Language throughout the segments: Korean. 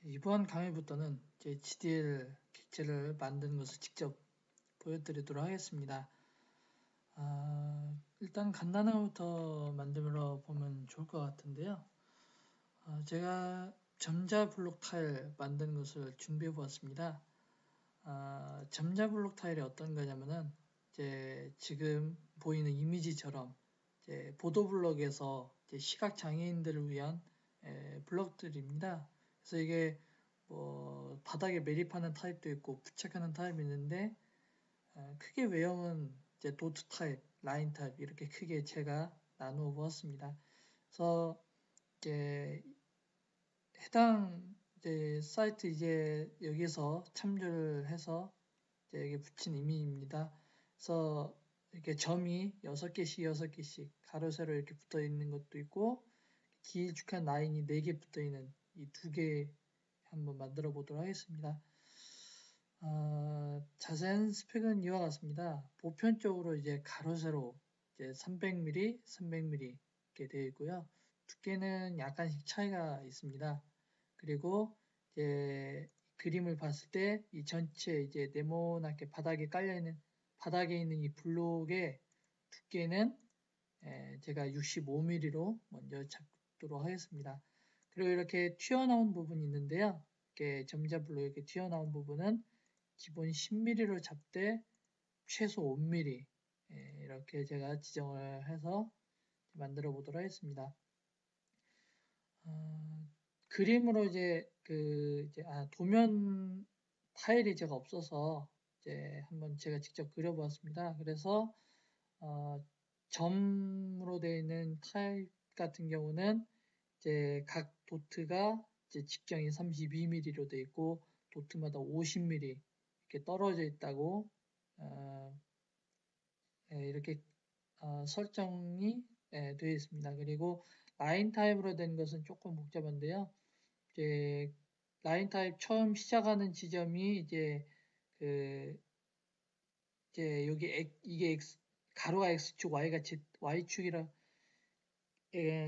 이번 강의부터는 제 HDL 객체를 만드는 것을 직접 보여드리도록 하겠습니다. 일단 간단한 것부터 만들어 보면 좋을 것 같은데요. 제가 점자 블록 타일 만드는 것을 준비해 보았습니다. 점자 블록 타일이 어떤 거냐면은 이제 지금 보이는 이미지처럼 이제 보도 블록에서 이제 시각 장애인들을 위한 블록들입니다. 그래서 이게 뭐 바닥에 매립하는 타입도 있고 부착하는 타입이 있는데 크게 외형은 이제 도트 타입, 라인 타입 이렇게 크게 제가 나누어 보았습니다. 그래서 이제 해당 이제 사이트 이제 여기서 참조를 해서 이제 여기 붙인 이미지입니다. 그래서 이렇게 점이 6개씩 6개씩 가로 세로 이렇게 붙어 있는 것도 있고 길쭉한 라인이 4개 붙어 있는 이 2개 한번 만들어 보도록 하겠습니다. 자세한 스펙은 이와 같습니다. 보편적으로 이제 가로 세로 이제 300mm, 300mm 이렇게 되어 있고요. 두께는 약간씩 차이가 있습니다. 그리고 이제 그림을 봤을 때 이 전체 이제 네모나게 바닥에 있는 이 블록의 두께는 제가 65mm로 먼저 잡도록 하겠습니다. 그리고 이렇게 튀어나온 부분이 있는데요. 이렇게 점자 블록 이렇게 튀어나온 부분은 기본 10mm로 잡되 최소 5mm 이렇게 제가 지정을 해서 만들어 보도록 하겠습니다. 그림으로 이제 도면 파일이 제가 없어서 이제 한번 제가 직접 그려보았습니다. 그래서 점으로 되어 있는 타입 같은 경우는 이제 각 도트가 이제 직경이 32mm로 되어 있고 도트마다 50mm 이렇게 떨어져 있다고 이렇게 설정이 되어 있습니다. 그리고 라인 타입으로 된 것은 조금 복잡한데요. 이제 라인 타입 처음 시작하는 지점이 그 이제 여기 이게 가로가 x축, y축이라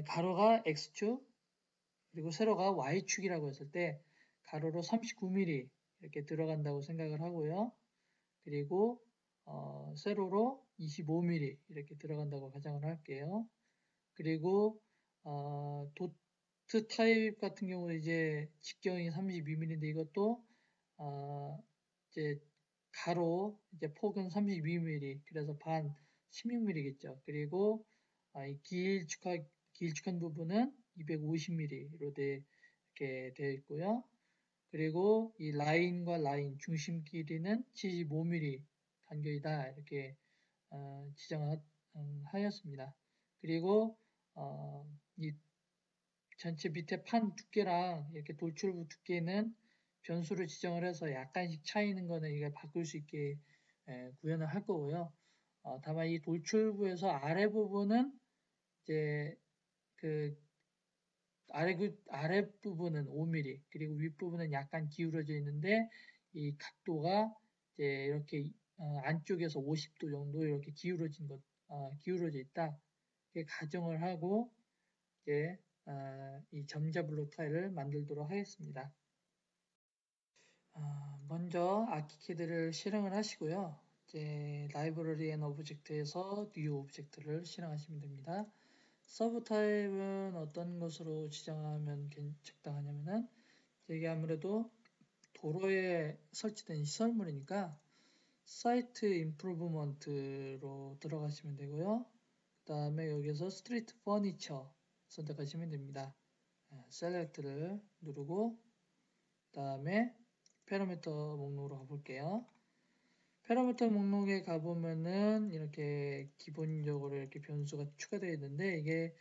가로가 x축 그리고 세로가 y축이라고 했을 때 가로로 39mm 이렇게 들어간다고 생각을 하고요. 그리고 세로로 25mm 이렇게 들어간다고 가정을 할게요. 그리고 도트 타입 같은 경우 이제 직경이 32mm인데 이것도 이제 가로 이제 폭은 32mm 그래서 반 16mm겠죠. 그리고 이 길쭉한 부분은 250mm로 이렇게 되어 있고요. 그리고 이 라인과 라인 중심 길이는 75mm 간격이다 이렇게 지정을 하였습니다. 그리고 이 전체 밑에 판 두께랑 이렇게 돌출부 두께는 변수를 지정을 해서 약간씩 차이는 거는 이걸 바꿀 수 있게 구현을 할 거고요. 다만 이 돌출부에서 아래 부분은 이제 그 아래 부분은 5mm 그리고 윗 부분은 약간 기울어져 있는데 이 각도가 이제 이렇게 안쪽에서 50도 정도 이렇게 기울어져 있다. 이렇게 가정을 하고 이제 이 점자 블록 타일을 만들도록 하겠습니다. 먼저 아키캐드를 실행을 하시고요. 이제 라이브러리 앤 오브젝트에서 뉴 오브젝트를 실행하시면 됩니다. 서브 타입은 어떤 것으로 지정하면 적당하냐면은 이게 아무래도 도로에 설치된 시설물이니까 사이트 임프루브먼트로 들어가시면 되고요. 그 다음에 여기서 스트리트 퍼니처 선택하시면 됩니다. 셀렉트를 누르고 그 다음에 패러미터 목록으로 가볼게요. 패러미터 목록에 가보면은 이렇게 기본적으로 이렇게 변수가 추가되어 있는데 이게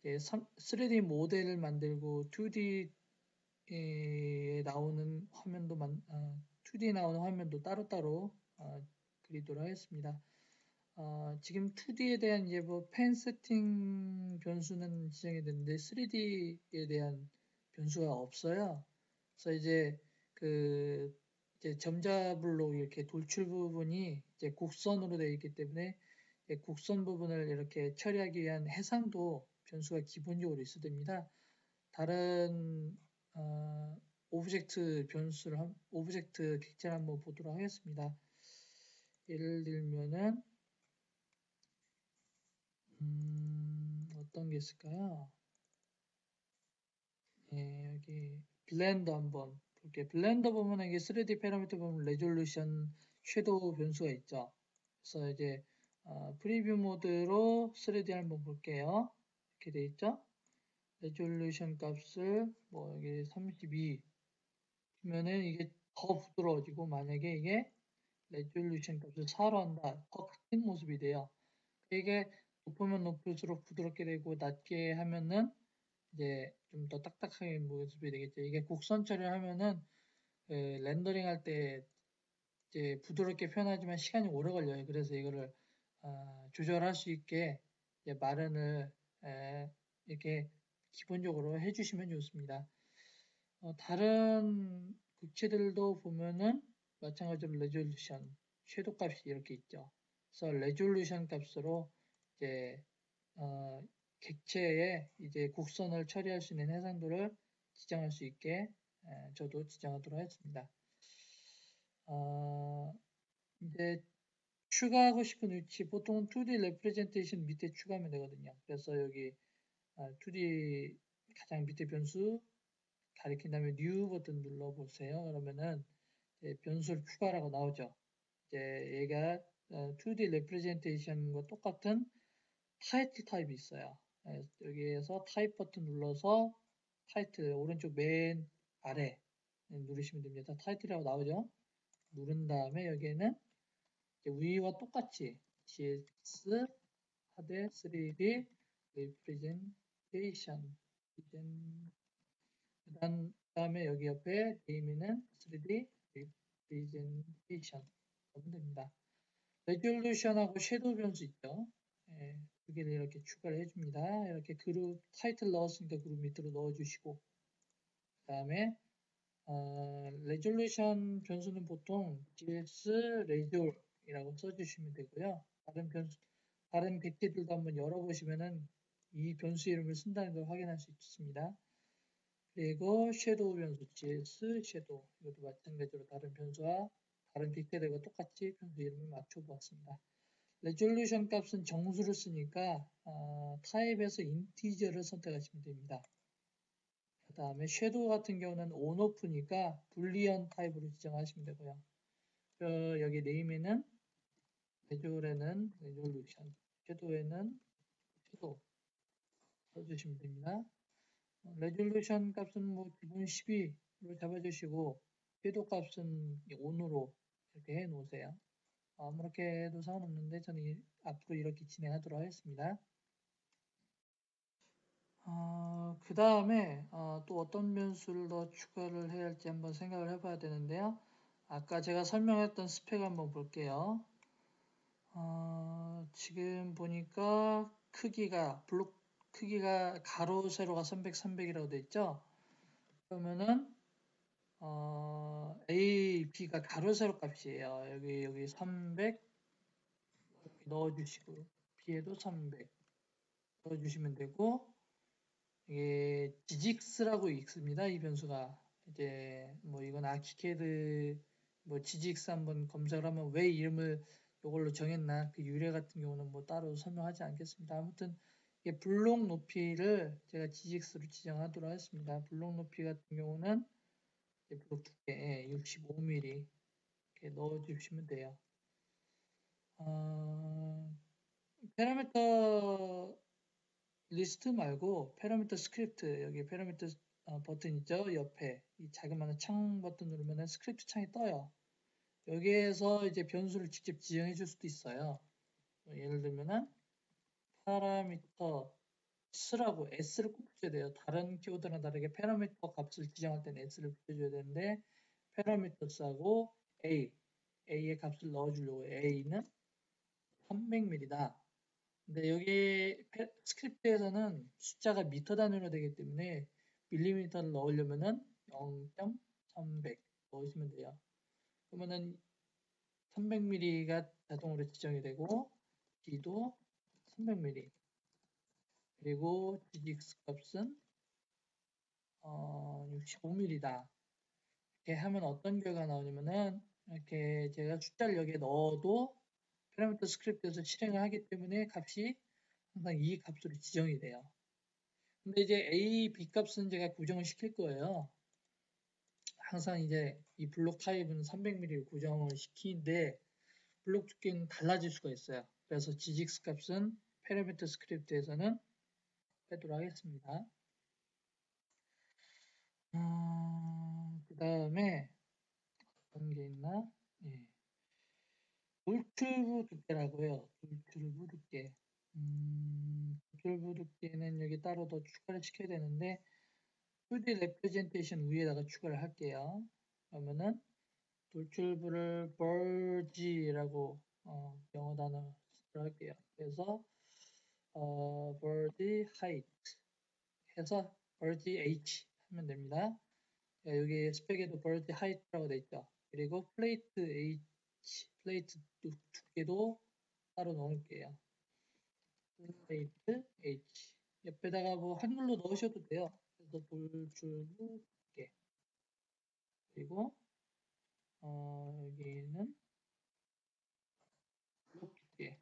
3D 모델을 만들고 2D에 나오는 화면도 2D 나오는 화면도 따로따로 그리도록 하겠습니다. 지금 2D에 대한 이제 펜 세팅 변수는 지정이 됐는데 3D에 대한 변수가 없어요. 그래서 이제 점자 블록 이렇게 돌출 부분이 이제 곡선으로 되어 있기 때문에 곡선 부분을 이렇게 처리하기 위한 해상도 변수가 기본적으로 있어야 됩니다. 다른 오브젝트 오브젝트 객체를 한번 보도록 하겠습니다. 예를 들면은 어떤 게 있을까요? 예, 여기 블렌더 한번 볼게요. 블렌더 보면 이게 3D 패러미터 보면 레졸루션, 섀도우 변수가 있죠. 그래서 이제 프리뷰 모드로 3D 한번 볼게요. 이렇게 돼 있죠. 레졸루션 값을 뭐 여기 32 면은 이게 더 부드러워지고, 만약에 이게 레졸루션 값을 4로 한다, 더 같은 모습이 돼요. 이게 높으면 높을수록 부드럽게 되고, 낮게 하면은 이제 좀 더 딱딱하게 모습이 되겠죠. 이게 곡선 처리를 하면은 렌더링 할 때 이제 부드럽게 표현하지만 시간이 오래 걸려요. 그래서 이거를 조절할 수 있게 이제 마련을 이렇게 기본적으로 해주시면 좋습니다. 다른 객체들도 보면은 마찬가지로 레졸루션, 섀도우 값이 이렇게 있죠. 그래서 레졸루션 값으로 이제 객체의 이제 곡선을 처리할 수 있는 해상도를 지정할 수 있게 저도 지정하도록 하겠습니다. 이제 추가하고 싶은 위치, 보통 2D 레프레젠테이션 밑에 추가하면 되거든요. 그래서 여기 2D 가장 밑에 변수 가리킨 다음에 new 버튼 눌러보세요. 그러면은 변수를 추가라고 나오죠. 이제 얘가 2D 레프레젠테이션과 똑같은 타이틀 타입이 있어요. 여기에서 타입 버튼 눌러서 타이틀 오른쪽 맨 아래 누르시면 됩니다. 타이틀이라고 나오죠. 누른 다음에 여기에는 위와 똑같이 GX 하드 3D representation 그 다음에 여기 옆에 name는 3D representation 하면 됩니다. 레졸루션하고 섀도우 변수 있죠. 두 개를 이렇게 추가를 해줍니다. 이렇게 그룹 타이틀 넣었으니까 그룹 밑으로 넣어주시고, 그 다음에 레졸루션 변수는 보통 GS 레졸이라고 써주시면 되고요. 다른 객체들도 한번 열어보시면은 이 변수 이름을 쓴다는 걸 확인할 수 있습니다. 그리고 섀도우 변수 GS 섀도우, 이것도 마찬가지로 다른 변수와 다른 객체들과 똑같이 변수 이름을 맞춰보았습니다. 레졸루션 값은 정수를 쓰니까 타입에서 인티저를 선택하시면 됩니다. 그 다음에 섀도우 같은 경우는 온오프니까 불리언 타입으로 지정하시면 되고요. 여기 네임에는 레졸에는 레졸루션, 섀도우에는 섀도우 써주시면 됩니다. 레졸루션 값은 뭐 기본 12로 잡아주시고, 섀도우 값은 온으로 이렇게 해 놓으세요. 아무렇게 해도 상관없는데 저는 앞으로 이렇게 진행하도록 하겠습니다. 그 다음에 또 어떤 변수를 더 추가를 해야 할지 한번 생각을 해봐야 되는데요. 아까 제가 설명했던 스펙 한번 볼게요. 지금 보니까 블록 크기가 가로 세로가 300, 300이라고 되어 있죠. 그러면은 A, B가 가로 세로 값이에요. 여기 300 넣어주시고, B에도 300 넣어주시면 되고, 이게 GGX라고 있습니다. 이 변수가 이제 뭐 이건 아키캐드 뭐 GGX 한번 검색을 하면 왜 이름을 이걸로 정했나 그 유래 같은 경우는 뭐 따로 설명하지 않겠습니다. 아무튼 이게 블록 높이를 제가 GGX로 지정하도록 하겠습니다. 블록 높이 같은 경우는 블록 두께 65mm 이렇게 넣어주시면 돼요. 파라미터 리스트 말고 파라미터 스크립트, 여기 파라미터 버튼 있죠? 옆에 이 자그마한 창 버튼 누르면 스크립트 창이 떠요. 여기에서 이제 변수를 직접 지정해 줄 수도 있어요. 예를 들면은 파라미터 s라고 s를 꼭 붙여야 돼요. 다른 키워드랑 다르게 파라미터 값을 지정할 때는 s를 붙여줘야 되는데, 파라미터스하고 a의 값을 넣어주려고 a는 300mm다. 근데 여기 스크립트에서는 숫자가 미터 단위로 되기 때문에 밀리미터를 넣으려면은 0.300 넣으시면 돼요. 그러면은 300mm가 자동으로 지정이 되고, D도 300mm, 그리고 GX 값은 65mm다. 이렇게 하면 어떤 결과가 나오냐면은 이렇게 제가 숫자를 여기에 넣어도 파라미터 스크립트에서 실행을 하기 때문에 값이 항상 이 값으로 지정이 돼요. 근데 이제 A, B 값은 제가 고정을 시킬 거예요. 항상 이제 이 블록 타입은 300mm로 고정을 시키는데 블록 두께는 달라질 수가 있어요. 그래서 GGX 값은 파라미터 스크립트에서는 빼도록 하겠습니다. 그 다음에 어떤 게 있나? 예. 돌출부 두께라고요. 돌출부 두께. 돌출부 두께는 여기 따로 더 추가를 시켜야 되는데 2D 레프레젠테이션 위에다가 추가를 할게요. 그러면은 돌출부를 verge라고 영어 단어 쓰도록 할게요. 그래서 verge height 해서 verge h 하면 됩니다. 여기 스펙에도 verge height라고 돼 있죠. 그리고 플레이트 h, 플레이트 두께도 따로 넣을게요. 플레이트 h 옆에다가 뭐 한글로 넣으셔도 돼요. 그래서 돌출부 두께 그리고 여기는 블록 두께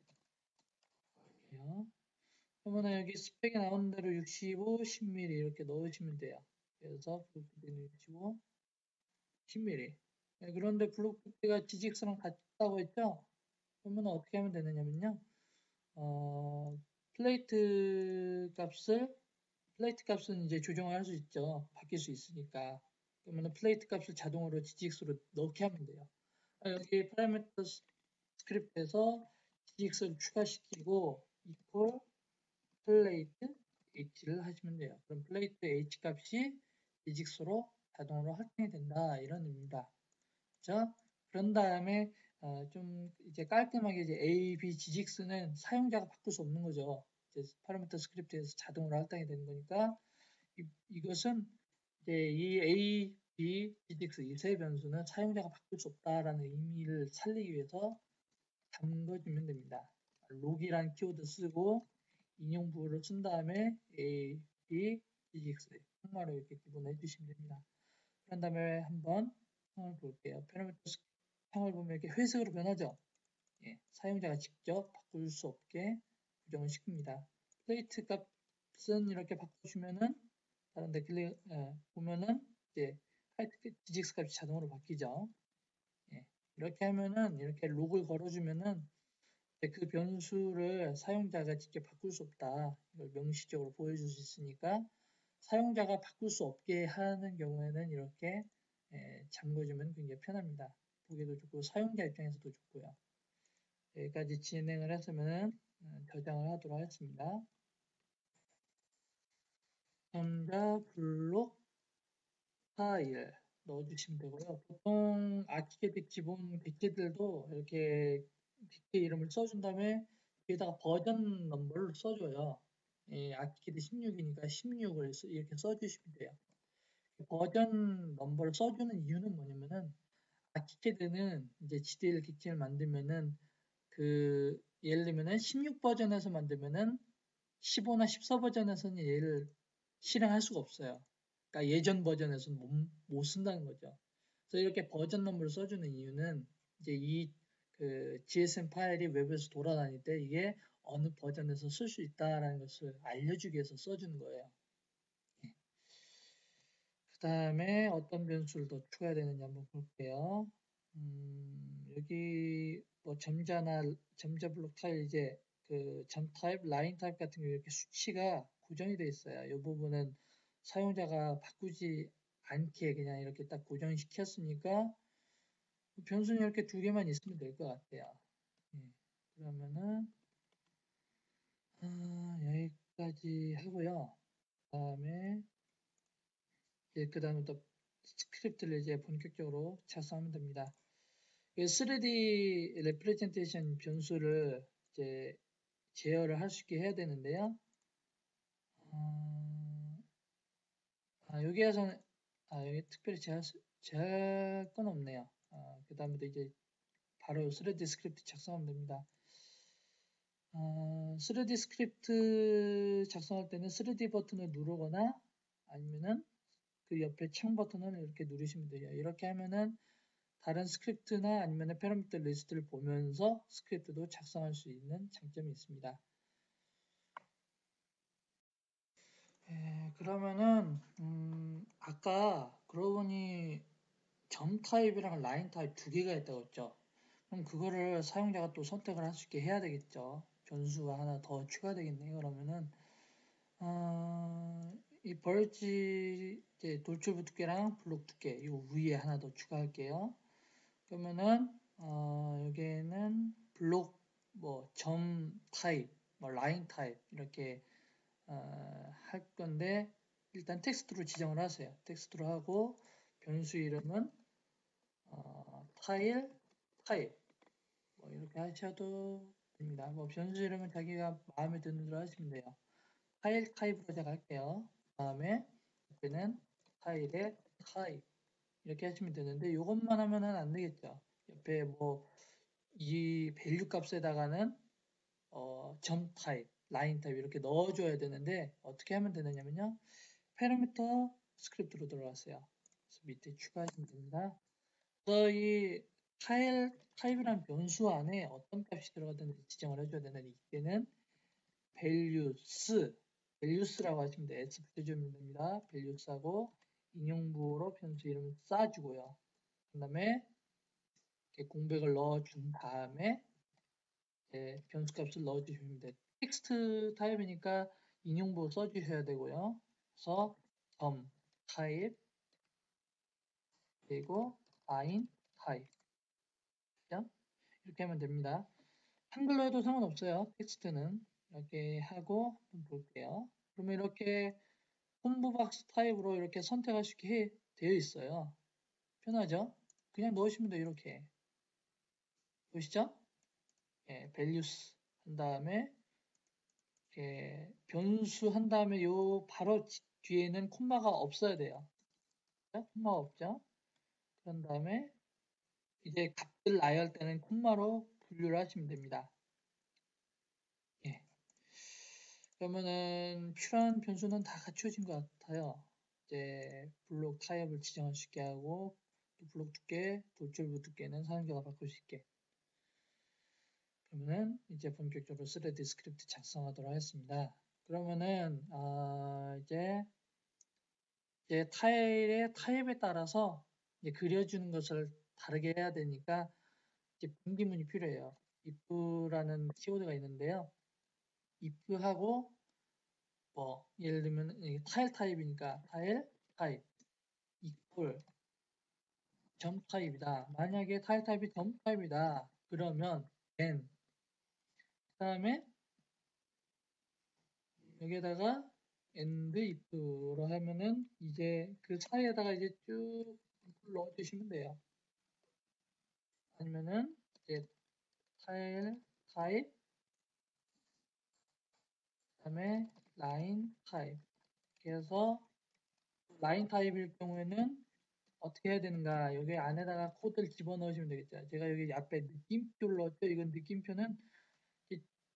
그러면 여기 스펙에 나오는 대로 65, 10mm 이렇게 넣으시면 돼요. 그래서 블록 두께는 65, 10mm. 네, 그런데 블록 두께가 GGX랑 같다고 했죠? 그러면 어떻게 하면 되느냐면요. 플레이트 값은 이제 조정을 할 수 있죠. 바뀔 수 있으니까. 그러면 플레이트 값을 자동으로 GGX로 넣게 하면 돼요. 여기 파라미터 스크립트에서 GX를 추가시키고 equal 플레이트 h를 하시면 돼요. 그럼 플레이트 h 값이 GGX로 자동으로 확정이 된다 이런 의미입니다. 그렇죠? 그런 다음에 좀 이제 깔끔하게 이제 A, B, GGX는 사용자가 바꿀 수 없는 거죠. 이제 파라미터 스크립트에서 자동으로 할당이 되는 거니까 이것은 이제 이 A, B, GGX 이 세 변수는 사용자가 바꿀 수 없다라는 의미를 살리기 위해서 잠궈주면 됩니다. 록이란 키워드 쓰고 인용부호를 쓴 다음에 A, B, GGX 통마로 이렇게 기본해 주시면 됩니다. 그런 다음에 한번 상을 볼게요. 파라미터 상을 보면 이렇게 회색으로 변하죠. 예, 사용자가 직접 바꿀 수 없게 고정을 시킵니다. 플레이트 값은 이렇게 바꾸시면은 다른 데 보면은 이제 GGX 값이 자동으로 바뀌죠. 예, 이렇게 하면은 이렇게 록을 걸어주면은 그 변수를 사용자가 직접 바꿀 수 없다. 이걸 명시적으로 보여줄 수 있으니까 사용자가 바꿀 수 없게 하는 경우에는 이렇게 잠궈주면 굉장히 편합니다. 보기도 좋고 사용자 입장에서도 좋고요. 여기까지 진행을 했으면 저장을 하도록 하겠습니다. 전자 블록 파일 넣어주시면 되고요. 보통 아키캐드 기본 객체들도 이렇게 객체 이름을 써준 다음에 뒤에다가 버전 넘버를 써줘요. 아키캐드 16이니까 16을 이렇게 써주시면 돼요. 버전 넘버를 써주는 이유는 뭐냐면은 아키캐드는 이제 GDL 객체를 만들면은 예를 들면은 16 버전에서 만들면은 15나 14 버전에서는 얘를 실행할 수가 없어요. 그러니까 예전 버전에서는 못 쓴다는 거죠. 그래서 이렇게 버전 넘버를 써주는 이유는 이제 GSM 파일이 웹에서 돌아다닐 때 이게 어느 버전에서 쓸 수 있다라는 것을 알려주기 위해서 써주는 거예요. 그 다음에 어떤 변수를 더 추가해야 되는지 한번 볼게요. 여기 뭐 점자 블록 타입 이제 점 타입, 라인 타입 같은 경우 이렇게 수치가 고정이 되어 있어요. 이 부분은 사용자가 바꾸지 않게 그냥 이렇게 딱 고정시켰으니까 변수는 이렇게 두 개만 있으면 될 것 같아요. 그러면은 여기까지 하고요. 다음에 그 다음부터 스크립트를 이제 본격적으로 작성하면 됩니다. 3D 레프레젠테이션 변수를 이제 제어를 할 수 있게 해야 되는데요. 여기에서는 여기 특별히 제할 건 없네요. 그 다음부터 이제 바로 3D 스크립트 작성하면 됩니다. 3D 스크립트 작성할 때는 3D 버튼을 누르거나 아니면은 그 옆에 창 버튼을 이렇게 누르시면 돼요. 이렇게 하면은 다른 스크립트나 아니면 패러미터 리스트를 보면서 스크립트도 작성할 수 있는 장점이 있습니다. 그러면은 아까 그러고 보니 점 타입이랑 라인 타입 두 개가 있다고 했죠. 그럼 그거를 사용자가 또 선택을 할 수 있게 해야 되겠죠. 변수가 하나 더 추가되겠네요. 그러면은 이 벌지 이제 돌출부 두께랑 블록 두께 이 위에 하나 더 추가할게요. 그러면은 여기에는 블록 뭐 점 타입, 뭐 라인 타입 이렇게 할 건데 일단 텍스트로 지정을 하세요. 텍스트로 하고 변수 이름은 타일 타입 뭐 이렇게 하셔도 됩니다. 뭐 변수 이름은 자기가 마음에 드는 대로 하시면 돼요. 타일 타입으로 제가 할게요. 다음에 옆에는 타일의 타입 이렇게 하시면 되는데 이것만 하면은 안 되겠죠. 옆에 뭐 이 밸류 값에다가는 점 타입, 라인 타입 이렇게 넣어줘야 되는데 어떻게 하면 되느냐면요. 패러미터 스크립트로 들어갔어요. 그래서 밑에 추가하시면 됩니다. 그래서 이 타입이란 변수 안에 어떤 값이 들어가든지 지정을 해줘야 되는데 이때는 values라고 하시면 돼요. s 붙여주면 됩니다. values하고 인용부호로 변수 이름을 쏴주고요. 그 다음에 공백을 넣어준 다음에 변수 값을 넣어주시면 돼요. 텍스트 타입이니까 인용부호 써주셔야 되고요. 그래서 점 타입 그리고 line 타입 이렇게 하면 됩니다. 한글로 해도 상관없어요. 텍스트는 이렇게 하고 한번 볼게요. 그러면 이렇게 콤보박스 타입으로 이렇게 선택할 수 있게 되어 있어요. 편하죠? 그냥 넣으시면 돼요. 이렇게 보시죠? values 한 다음에 변수 한 다음에 요 바로 뒤에는 콤마가 없어야 돼요. 콤마가 없죠? 그런 다음에 이제 값들 나열할 때는 콤마로 분류를 하시면 됩니다. 예. 그러면은 필요한 변수는 다 갖춰진 것 같아요. 이제 블록 타입을 지정할 수 있게 하고 블록 두께, 돌출부 두께는 사용자가 바꿀 수 있게. 그러면은 이제 본격적으로 스레드 스크립트 작성하도록 하겠습니다. 그러면은 이제 타일의 타입에 따라서 이제 그려주는 것을 다르게 해야 되니까 이제 분기문이 필요해요. if라는 키워드가 있는데요. if하고 뭐 예를 들면 타일 타입이니까 타일 타입 equal 점 타입이다. 만약에 타일 타입이 점 타입이다. 그러면 then 그 다음에 여기에다가 and if로 하면은 이제 그 사이에다가 이제 쭉 넣어주시면 돼요. 아니면은 이제 타일 타입 그다음에 라인 타입 그래서 라인 타입일 경우에는 어떻게 해야 되는가 여기 안에다가 코드를 집어넣으시면 되겠죠. 제가 여기 앞에 느낌표를 넣었죠. 이건 느낌표는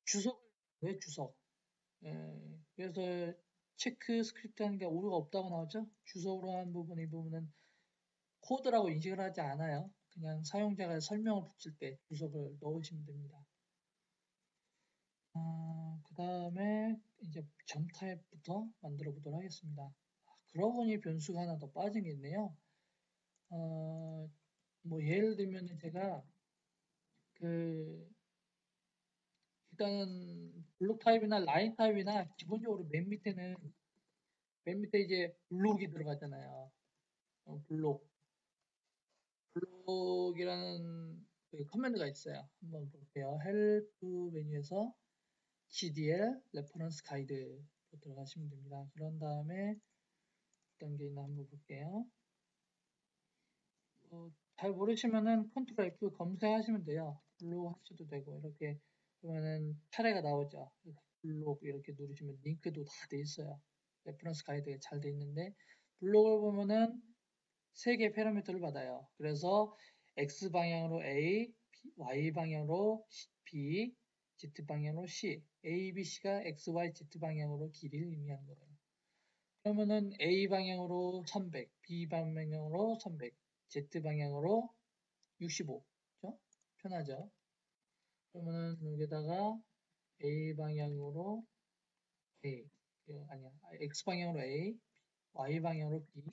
주석을 왜 주석 그래서 체크 스크립트 하는 게 오류가 없다고 나오죠. 주석으로 한 부분 이 부분은 코드라고 인식을 하지 않아요. 그냥 사용자가 설명을 붙일 때 주석을 넣으시면 됩니다. 그 다음에 이제 점 타입부터 만들어 보도록 하겠습니다. 그러고 보니 변수가 하나 더 빠진 게 있네요. 뭐 예를 들면 제가 일단은 블록 타입이나 라인 타입이나 기본적으로 맨 밑에 이제 블록이 들어가잖아요. 블록이라는 그 커맨드가 있어요. 한번 볼게요. 헬프 메뉴에서 GDL 레퍼런스 가이드 들어가시면 됩니다. 그런 다음에 어떤 게 있나 한번 볼게요. 잘 모르시면은 컨트롤 F 검색하시면 돼요. 블록 하셔도 되고 이렇게 그러면은 차례가 나오죠. 블록 이렇게 누르시면 링크도 다 돼 있어요. 레퍼런스 가이드가 잘 돼 있는데 블록을 보면은 3개의 패러미터를 받아요. 그래서 X 방향으로 A, Y 방향으로 B, Z 방향으로 C, A, B, C가 X, Y, Z 방향으로 길이를 의미하는 거예요. 그러면은 A 방향으로 300, B 방향으로 300, Z 방향으로 65. 그죠? 편하죠? 그러면은 여기다가 A 방향으로 A, 아니야, X 방향으로 A, Y 방향으로 B,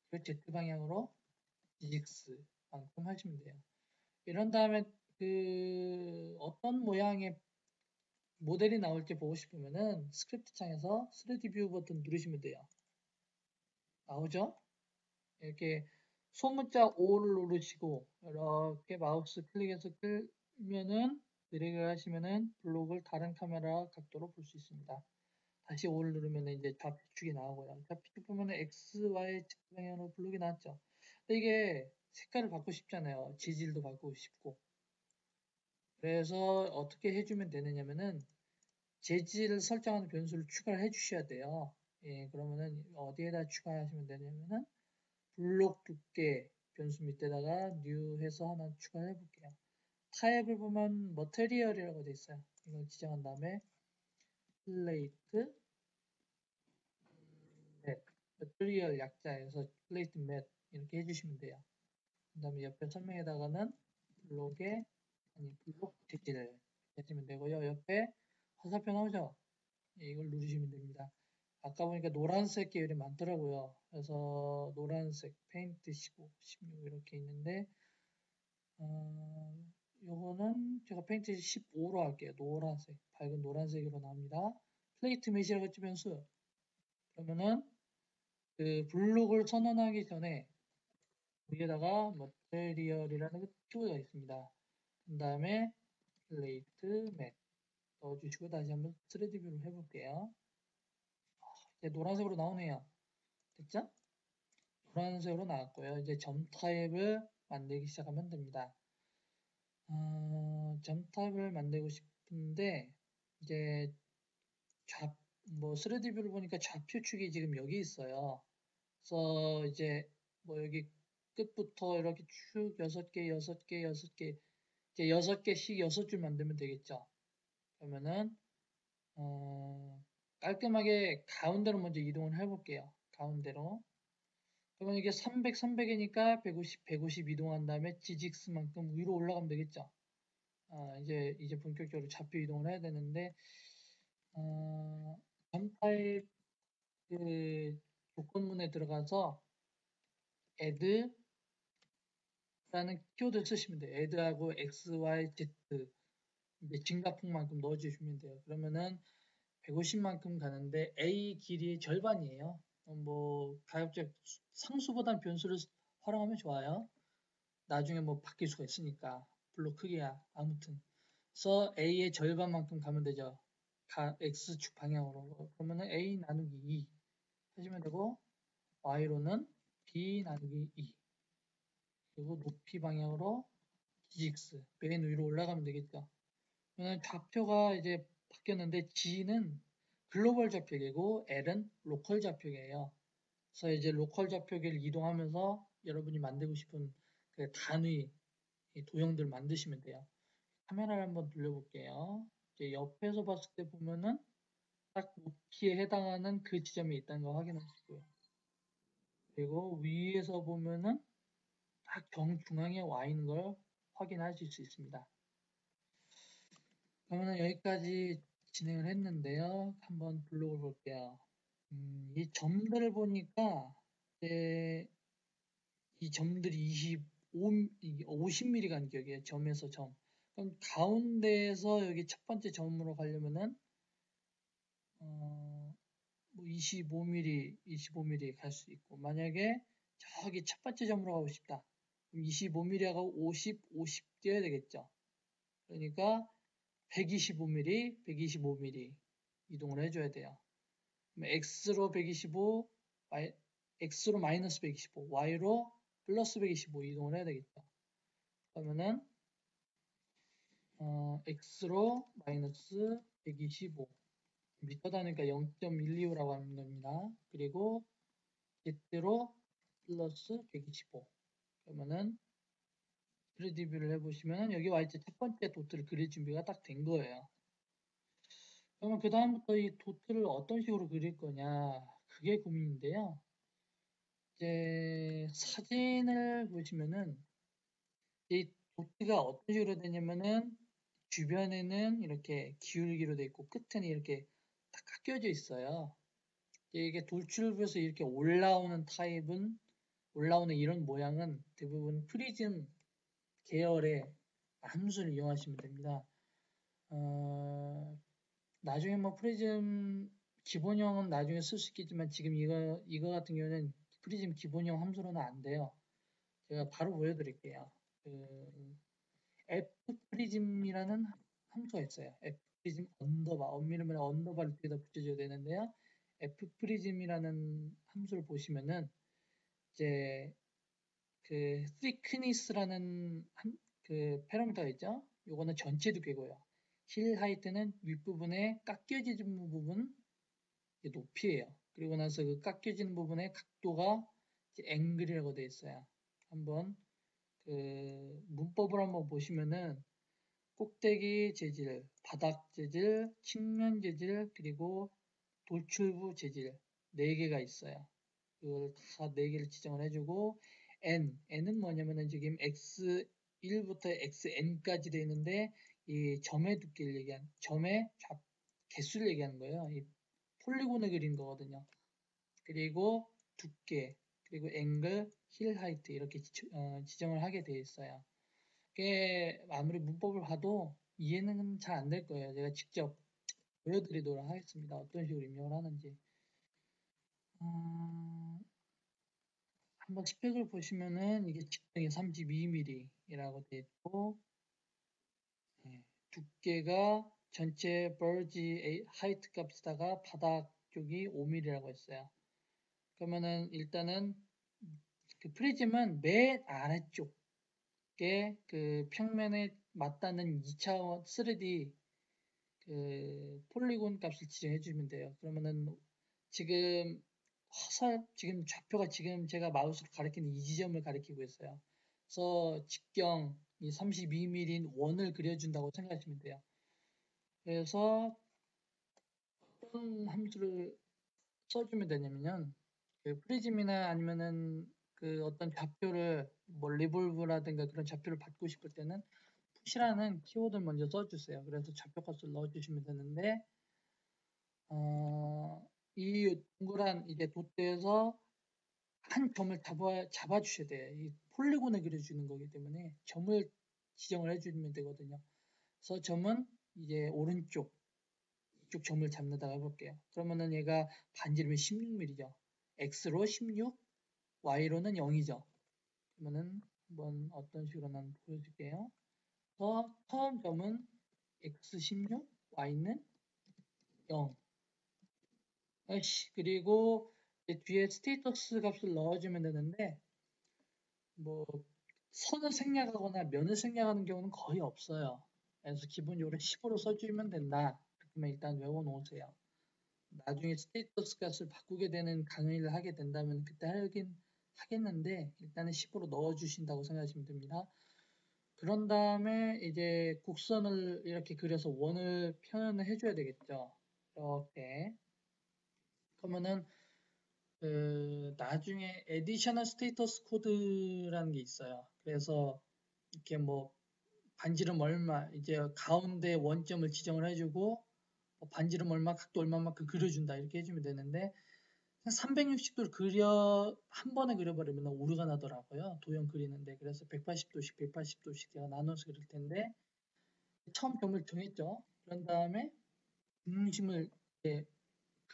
그리고 Z 방향으로 GX만큼 하시면 돼요. 이런 다음에 그 어떤 모양의 모델이 나올지 보고 싶으면은 스크립트 창에서 3D 뷰 버튼 누르시면 돼요. 나오죠? 이렇게 소문자 5를 누르시고 이렇게 마우스 클릭해서 끌면은 드래그 하시면은 블록을 다른 카메라 각도로 볼 수 있습니다. 다시 5를 누르면 이제 좌표축이 나오고요. 좌표축 보면 X, Y, Z 방향으로 블록이 나왔죠. 근데 이게 색깔을 바꾸고 싶잖아요. 지질도 바꾸고 싶고. 그래서 어떻게 해주면 되느냐면은 재질을 설정하는 변수를 추가를 해주셔야 돼요. 예, 그러면은 어디에다 추가하시면 되냐면은 블록 두께 변수 밑에다가 new 해서 하나 추가해 볼게요. 타입을 보면 머테리얼이라고 돼 있어요. 이걸 지정한 다음에 플레이트 맷, 머테리얼 약자에서 플레이트 맷 이렇게 해주시면 돼요. 그 다음에 옆에 설명에다가는 블록 재질 해주시면 되고요. 옆에 화살표 나오죠? 예, 이걸 누르시면 됩니다. 아까 보니까 노란색 계열이 많더라고요. 그래서 노란색, 페인트 15, 16 이렇게 있는데 요거는 제가 페인트 15로 할게요. 노란색, 밝은 노란색으로 나옵니다. 플레이트 매시라고 치면서 그러면은 그 블록을 선언하기 전에 위에다가 머테리얼이라는 키워드가 있습니다. 그 다음에 플레이트 맷 넣어주시고 다시 한번 3D 뷰를 해볼게요. 이제 노란색으로 나오네요. 됐죠? 노란색으로 나왔고요. 이제 점 타입을 만들기 시작하면 됩니다. 점 타입을 만들고 싶은데 이제 3D 뷰를 보니까 좌표축이 지금 여기 있어요. 그래서 이제 여기 끝부터 이렇게 쭉 6개, 6개, 6개 이제 6개씩 6줄 만들면 되겠죠. 그러면은 깔끔하게 가운데로 먼저 이동을 해볼게요. 가운데로. 그러면 이게 300, 300이니까 150, 150 이동한 다음에 GGX만큼 위로 올라가면 되겠죠. 이제 본격적으로 좌표 이동을 해야 되는데, 점 타입 그 조건문에 들어가서 add라는 키워드를 쓰시면 돼요. add하고 x, y, z 이제 진가폭만큼 넣어주시면 돼요. 그러면은 150만큼 가는데 a 길이의 절반이에요. 가급적 상수보단 변수를 활용하면 좋아요. 나중에 바뀔 수가 있으니까 블록 크기야 아무튼 그래서 a의 절반만큼 가면 되죠. x축 방향으로 그러면은 a 나누기 2 하시면 되고 y로는 b 나누기 2 그리고 높이 방향으로 gx 맨 위로 올라가면 되겠죠. 그러면 좌표가 이제 바뀌었는데 g는 글로벌 좌표계고 l은 로컬 좌표계예요. 그래서 이제 로컬 좌표계를 이동하면서 여러분이 만들고 싶은 그 단위 도형들 만드시면 돼요. 카메라를 한번 돌려볼게요. 이제 옆에서 봤을 때 보면은 딱 높이에 해당하는 그 지점이 있다는 거 확인하시고요. 그리고 위에서 보면은 딱 정중앙에 와 있는 걸 확인하실 수 있습니다. 그러면 여기까지 진행을 했는데요. 한번 블록을 볼게요. 이 점들을 보니까 이 점들이 50mm 간격이에요. 점에서 점. 그럼 가운데에서 여기 첫 번째 점으로 가려면은 25mm, 25mm 갈 수 있고 만약에 저기 첫 번째 점으로 가고 싶다. 그럼 25mm하고 50, 50 뛰어야 되겠죠. 그러니까 125mm, 125mm 이동을 해줘야 돼요. 그럼 X로 125, X로 마이너스 125, Y로 플러스 125 이동을 해야 되겠죠. 그러면은 X로 마이너스 125 미터 단위니까 0.125라고 하는 겁니다. 그리고 Z로 플러스 125 그러면은 3D 뷰를 해보시면 여기 와있죠. 첫 번째 도트를 그릴 준비가 딱 된 거예요. 그러면 그 다음부터 이 도트를 어떤 식으로 그릴 거냐 그게 고민인데요. 이제 사진을 보시면은 이 도트가 어떤 식으로 되냐면은 주변에는 이렇게 기울기로 돼 있고 끝에는 이렇게 딱 깎여져 있어요. 이게 돌출부에서 이렇게 올라오는 이런 모양은 대부분 프리즘 계열의 함수를 이용하시면 됩니다. 나중에 뭐 프리즘 기본형은 나중에 쓸 수 있겠지만 지금 이거 같은 경우는 프리즘 기본형 함수로는 안 돼요. 제가 바로 보여드릴게요. F 프리즘이라는 함수가 있어요. F 프리즘 언더바, 엄밀히면 언더바를 뒤에다 붙여줘야 되는데요. F 프리즘이라는 함수를 보시면은 이제 그 thickness라는 그 패러미터가 있죠. 요거는 전체 두께고요. 힐 하이트는 윗부분에 깎여지는 부분 높이에요. 그리고 나서 그 깎여지는 부분의 각도가 앵글이라고 되어 있어요. 한번 그 문법을 한번 보시면은 꼭대기 재질, 바닥 재질, 측면 재질, 그리고 돌출부 재질 4개가 있어요. 그걸 다 4개를 지정을 해주고 n은 뭐냐면은 지금 x1부터 xn까지 되어 있는데 이 점의 두께를 얘기한 점의 개수를 얘기하는 거예요. 이 폴리곤을 그린 거거든요. 그리고 두께, 그리고 앵글, 힐 하이트 이렇게 지정을 하게 되어 있어요. 그게 아무리 문법을 봐도 이해는 잘 안 될 거예요. 제가 직접 보여드리도록 하겠습니다. 어떤 식으로 입력을 하는지. 한번 스펙을 보시면은 이게 직경이 32mm라고 되어 있고, 두께가 전체 버지 하이트 값에다가 바닥 쪽이 5mm라고 했어요. 그러면은 일단은 그 프리즘은 맨 아래쪽에 그 평면에 맞닿는 2차원 3D 그 폴리곤 값을 지정해 주면 돼요. 그러면은 지금 지금 좌표가 지금 제가 마우스로 가리키는 이 지점을 가리키고 있어요. 그래서 직경 이 32mm인 원을 그려준다고 생각하시면 돼요. 그래서 어떤 함수를 써주면 되냐면요. 그 프리즘이나 아니면은 그 어떤 좌표를 뭐 리볼브라든가 그런 좌표를 받고 싶을 때는 푸시라는 키워드를 먼저 써주세요. 그래서 좌표 값을 넣어주시면 되는데 이 동그란 이제 돛대에서 한 점을 잡아주셔야 돼요. 이 폴리곤을 그려주는 거기 때문에 점을 지정을 해주면 되거든요. 그래서 점은 이제 오른쪽 이쪽 점을 잡는다고 해볼게요. 그러면은 얘가 반지름이 16mm죠. X로 16, Y로는 0이죠. 그러면은 한번 어떤 식으로 난 보여줄게요. 그래서 처음 점은 X16, Y는 0. 그리고 뒤에 스테이터스 값을 넣어주면 되는데 뭐 선을 생략하거나 면을 생략하는 경우는 거의 없어요. 그래서 기본적으로 10으로 써주면 된다. 그러면 일단 외워놓으세요. 나중에 스테이터스 값을 바꾸게 되는 강의를 하게 된다면 그때 하긴 하겠는데 일단은 10으로 넣어주신다고 생각하시면 됩니다. 그런 다음에 이제 곡선을 이렇게 그려서 원을 표현을 해줘야 되겠죠. 이렇게. 그러면은 나중에 additional status code라는 게 있어요. 그래서 이렇게 뭐 반지름 얼마 이제 가운데 원점을 지정을 해주고 반지름 얼마 각도 얼마만큼 그려준다 이렇게 해주면 되는데 360도를 한 번에 그려버리면 오류가 나더라고요. 도형 그리는데 그래서 180도씩 180도씩 제가 나눠서 그릴 텐데 처음 점을 정했죠. 그런 다음에 중심을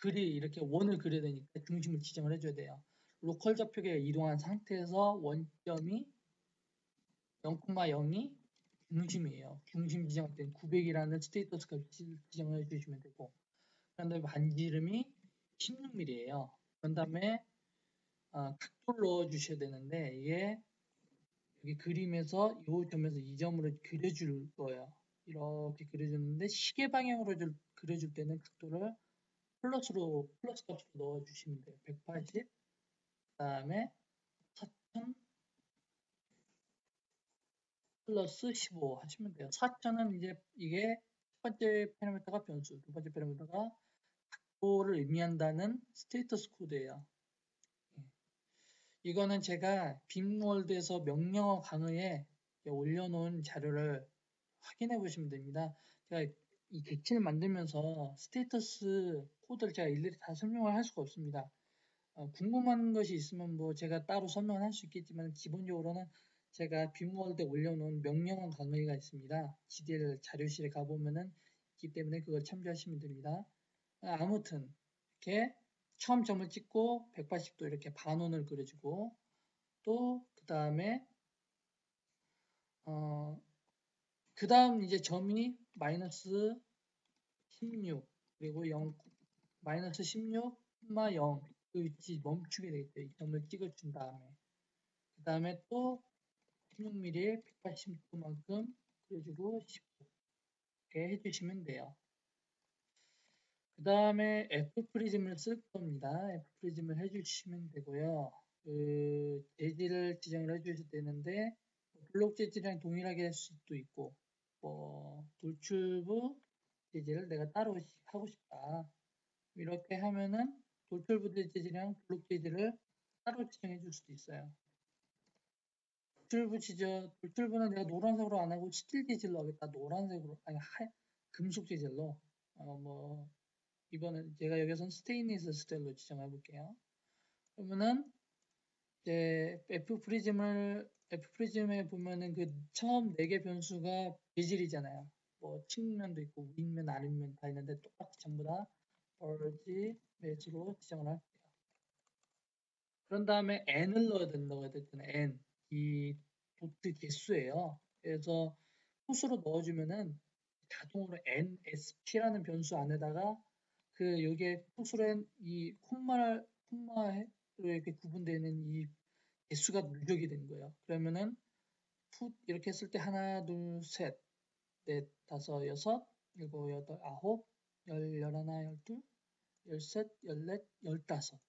이렇게 원을 그려야 되니까 중심을 지정을 해줘야 돼요. 로컬 좌표계가 이동한 상태에서 원점이 0,0이 중심이에요. 중심 지정할 때는 900이라는 스테이터스 값 지정을 해주시면 되고 그런 다음에 반지름이 16mm예요. 그런 다음에 각도를 넣어주셔야 되는데 이게 여기 그림에서 이 점에서 이 점으로 그려줄 거예요. 이렇게 그려주는데 시계 방향으로 그려줄 때는 각도를 플러스 값으로 넣어주시면 돼요. 180, 그 다음에 4,000 플러스 15 하시면 돼요. 4,000은 이제 이게 첫 번째 패러미터가 변수, 두 번째 패러미터가 를 의미한다는 스테이터스 코드예요. 이거는 제가 빅월드에서 명령어 강의에 올려놓은 자료를 확인해 보시면 됩니다. 제가 이 객체를 만들면서 스테이터스 코드를 제가 일일이 다 설명을 할 수가 없습니다. 궁금한 것이 있으면 뭐 제가 따로 설명을 할 수 있겠지만 기본적으로는 제가 빅월드에 올려놓은 명령어 강의가 있습니다. GDL 자료실에 가보면은 있기 때문에 그걸 참조하시면 됩니다. 아무튼 이렇게 처음 점을 찍고 180도 이렇게 반원을 그려주고 또 그 다음 이제 점이 마이너스 16 그리고 0 마이너스 16, 0 그 위치 멈추게 되겠죠. 이 점을 찍어준 다음에 그 다음에 또 16mm 180도만큼 그려주고 10도 이렇게 해주시면 돼요. 그 다음에 F 프리즘을 쓸 겁니다. F 프리즘을 해주시면 되고요. 그 재질을 지정을 해주셔야 되는데 블록 재질이랑 동일하게 할 수도 있고 뭐 돌출부 재질을 내가 따로 하고 싶다. 이렇게 하면은 돌출부 재질이랑 블록 재질을 따로 지정해 줄 수도 있어요. 돌출부는 내가 노란색으로 안 하고 스틸 재질로 하겠다. 노란색으로 아니 금속 재질로 뭐 이번엔 제가 여기서는 스테인리스 스틸로 지정해 볼게요. 그러면은 이제 F 프리즘에 보면은 그 처음 4개 변수가 재질이잖아요. 뭐 측면도 있고 윗면 아랫면 다 있는데 똑같이 전부 다 벌지 매수로 지정을 할게요. 그런 다음에 n을 넣어야 된다고 했잖아요. n 이 도트 개수예요. 그래서 푸스로 넣어주면은 자동으로 nsp라는 변수 안에다가 그 여기에 푸스로 이 콤마로 이렇게 구분되는 이 개수가 누적이 된 거예요. 그러면은 풋 이렇게 했을 때 하나, 둘, 셋, 넷, 다섯, 여섯, 일곱, 여덟, 아홉, 열, 열하나, 열둘, 열셋, 열넷, 열다섯.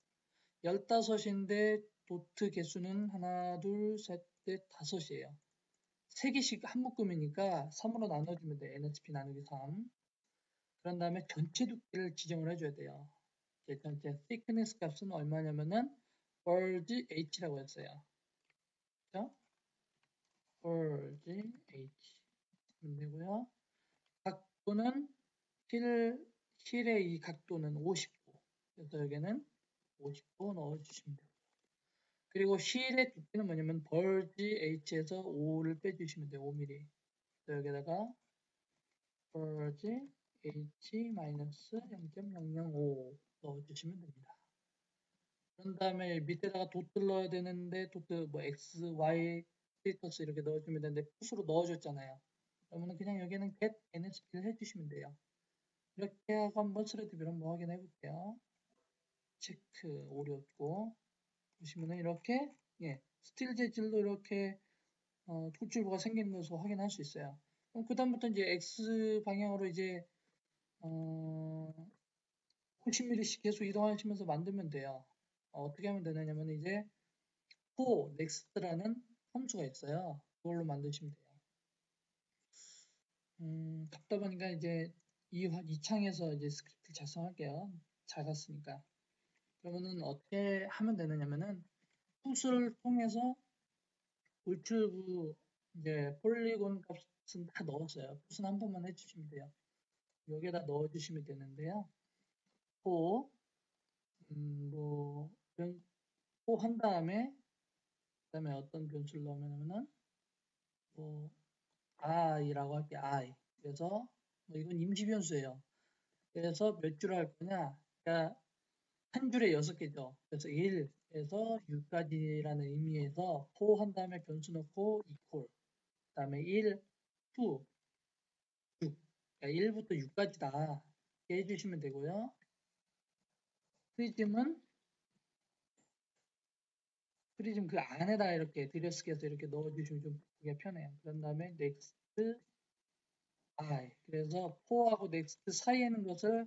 15인데 도트 개수는 하나, 둘, 셋, 넷, 다섯이에요. 3개씩 한 묶음이니까 3으로 나눠주면 돼. NSP 나누기 3. 그런 다음에 전체 두께를 지정을 해줘야 돼요. 전체 thickness 값은 얼마냐면은 벌지 h라고 했어요. 그죠? 벌지 h 하면 되고요. 각도는 힐의 이 각도는 50도. 그래서 여기는 50도 넣어주시면 돼요. 그리고 힐의 두께는 뭐냐면 벌지 h에서 5를 빼주시면 돼요. 5mm. 여기다가 벌지 h-0.005 넣어주시면 됩니다. 그런 다음에 밑에다가 도트를 넣어야 되는데 도트 뭐 x, y, 스테이터스 이렇게 넣어주면 되는데 푸스로 넣어줬잖아요. 그러면 그냥 여기는 get nsp를 해주시면 돼요. 이렇게 하고 한번 스레드뷰를 한번 확인해 볼게요. 체크 오류 없고 보시면은 이렇게 스틸 재질로 이렇게 돌출부가 생기는 것을 확인할 수 있어요. 그럼 그 다음부터 이제 x 방향으로 이제 90mm씩 계속 이동하시면서 만들면 돼요. 어떻게 하면 되냐면 이제 for next라는 함수가 있어요. 그걸로 만드시면 돼요. 답답하니까 이제 이 창에서 이제 스크립트 작성할게요. 작았으니까. 그러면은 어떻게 하면 되느냐면은 푸스를 통해서 돌출부 이제 폴리곤 값은 다 넣었어요. 푸스는 한 번만 해주시면 돼요. 여기에다 넣어주시면 되는데요. 포, 뭐, 포한 다음에, 그 다음에 어떤 변수를 넣으면은, 뭐, i라고 할게요. i. 그래서, 뭐 이건 임시 변수예요. 그래서 몇 줄 할 거냐? 그러니까 한 줄에 6개죠. 그래서 1에서 6까지라는 의미에서 포한 다음에 변수 넣고 equal. 그 다음에 1, 2, 6. 그러니까 1부터 6까지다. 이렇게 해주시면 되고요. 프리즘은 프리즘 그 안에다 이렇게 들여쓰기해서 이렇게 넣어주시면 좀 보기가 편해요. 그런 다음에 next i. 그래서 for하고 next 사이에 있는 것을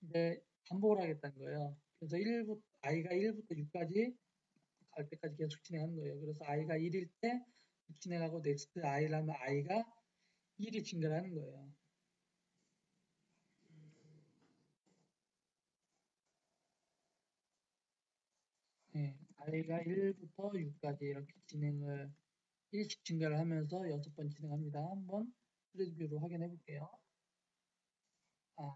이제 반복을 하겠다는 거예요. 그래서 i가 1부터 6까지 갈 때까지 계속 진행하는 거예요. 그래서 i가 1일 때 진행하고 next i라면 i가 1이 증가하는 거예요. i가 1부터 6까지 이렇게 진행을 1씩 증가를 하면서 6번 진행합니다. 한번 스레드뷰로 확인해 볼게요.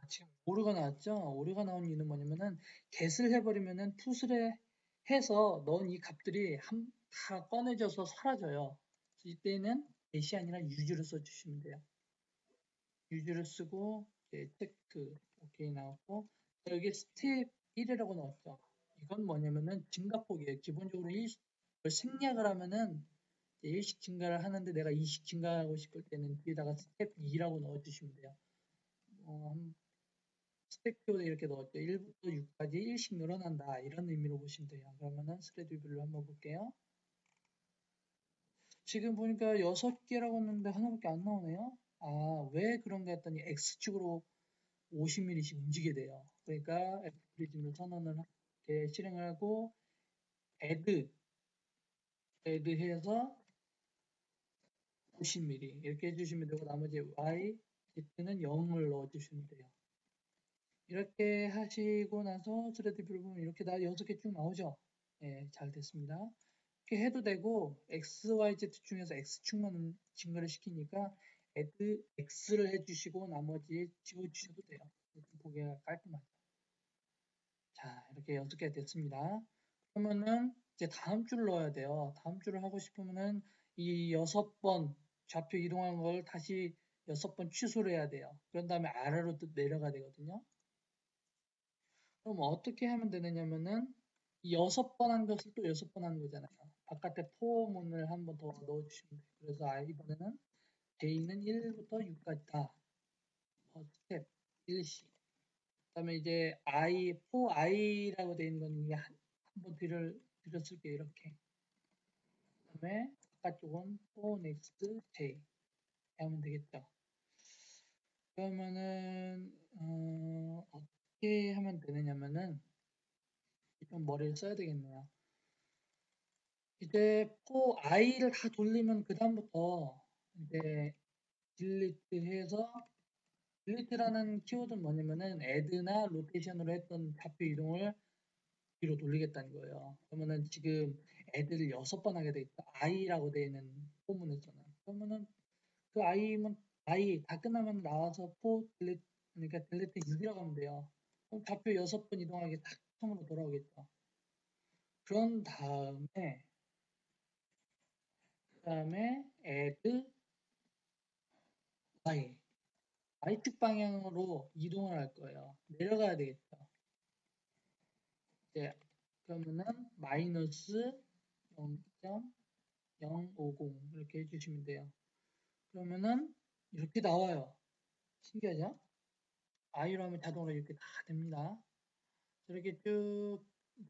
지금 오류가 나왔죠? 오류가 나온 이유는 뭐냐면은 get을 해버리면은 풋을 해서 넣은 이 값들이 다 꺼내져서 사라져요. 이때는 get이 아니라 use를 써주시면 돼요. use를 쓰고 체크 오케이 나왔고 여기 스텝 1이라고 나왔죠. 이건 뭐냐면은 증가폭이에요. 기본적으로 생략을 하면은 1씩 증가를 하는데 내가 2씩 증가하고 싶을 때는 뒤에다가 스텝 2라고 넣어주시면 돼요. 스택표에 이렇게 넣었죠. 1부터 6까지 1씩 늘어난다. 이런 의미로 보시면 돼요. 그러면은 스레드 뷰를 한번 볼게요. 지금 보니까 6개라고 했는데 하나밖에 안 나오네요. 왜 그런가 했더니 X축으로 50mm씩 움직이게 돼요. 그러니까 F프리즘을 선언을 이렇게 실행을 하고 add 해서 50mm 이렇게 해주시면 되고 나머지 Y, Z는 0을 넣어주시면 돼요. 이렇게 하시고 나서 스레드 뷰를 보면 이렇게 다 6개 쭉 나오죠. 예, 잘 됐습니다. 이렇게 해도 되고 X, Y, Z 중에서 X축만 증가를 시키니까 add X를 해주시고 나머지 지워주셔도 돼요. 보기가 깔끔하죠. 자, 이렇게 6개 됐습니다. 그러면은 이제 다음 줄을 넣어야 돼요. 다음 줄을 하고 싶으면은 이 6번 좌표 이동한 걸 다시 6번 취소를 해야 돼요. 그런 다음에 아래로 또 내려가야 되거든요. 그럼 어떻게 하면 되느냐면은 6번 한 것을 또 6번 하는 거잖아요. 바깥에 포문을 한 번 더 넣어주시면 돼요. 그래서 이번에는 J는 1부터 6까지다. 스텝 1씩. 그 다음에 이제 i라고 되어 있는 건 이게 한번 들였을게요. 이렇게. 그 다음에 바깥쪽은 for next J 하면 되겠죠. 그러면은 어떻게 하면 되느냐면은 좀 머리를 써야 되겠네요. 이제 i를 다 돌리면 그 다음부터 이제 delete라는 키워드는 뭐냐면은 add나 로테이션으로 했던 좌표 이동을 뒤로 돌리겠다는 거예요. 그러면은 지금 add를 6번 하게 돼 있다. i라고 되어 있는 포문에서는. 그러면은 그 i 다 끝나면 나와서 delete 그러니까 delete 6이라고 하면 돼요. 그럼 좌표 6번 이동하게 딱 처음으로 돌아오겠죠. 그런 다음에 add y축 방향으로 이동을 할 거예요. 내려가야 되겠죠. 이제 그러면은 마이너스 0.050 이렇게 해주시면 돼요. 그러면은 이렇게 나와요. 신기하죠? i로 하면 자동으로 이렇게 다 됩니다. 이렇게 쭉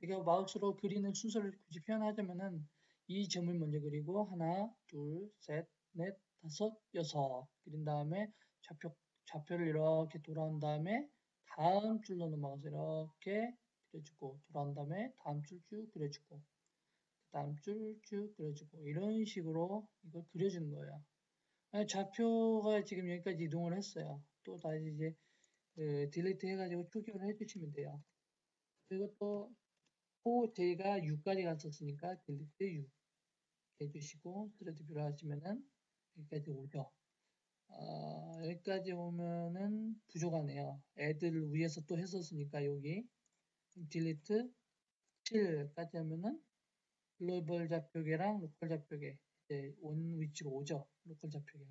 내가 마우스로 그리는 순서를 굳이 표현하자면은 이 점을 먼저 그리고 하나, 둘, 셋, 넷, 다섯, 여섯 그린 다음에 좌표를 이렇게 돌아온 다음에 다음 줄로 넘어가서 이렇게 그려주고 돌아온 다음에 다음 줄 쭉 그려주고 다음 줄 쭉 그려주고 이런 식으로 이걸 그려주는 거예요. 좌표가 지금 여기까지 이동을 했어요. 또 다시 이제 딜리트 해가지고 추격을 해주시면 돼요. 그리고 또 J가 6까지 갔었으니까 딜리트 6 해주시고 스레드 뷰를 하시면은 여기까지 오죠. 여기까지 오면은 부족하네요. 애들 위에서 또 했었으니까 여기 딜리트 7까지 하면은 글로벌 좌표계랑 로컬 좌표계 이제 원 위치로 오죠. 로컬 좌표계가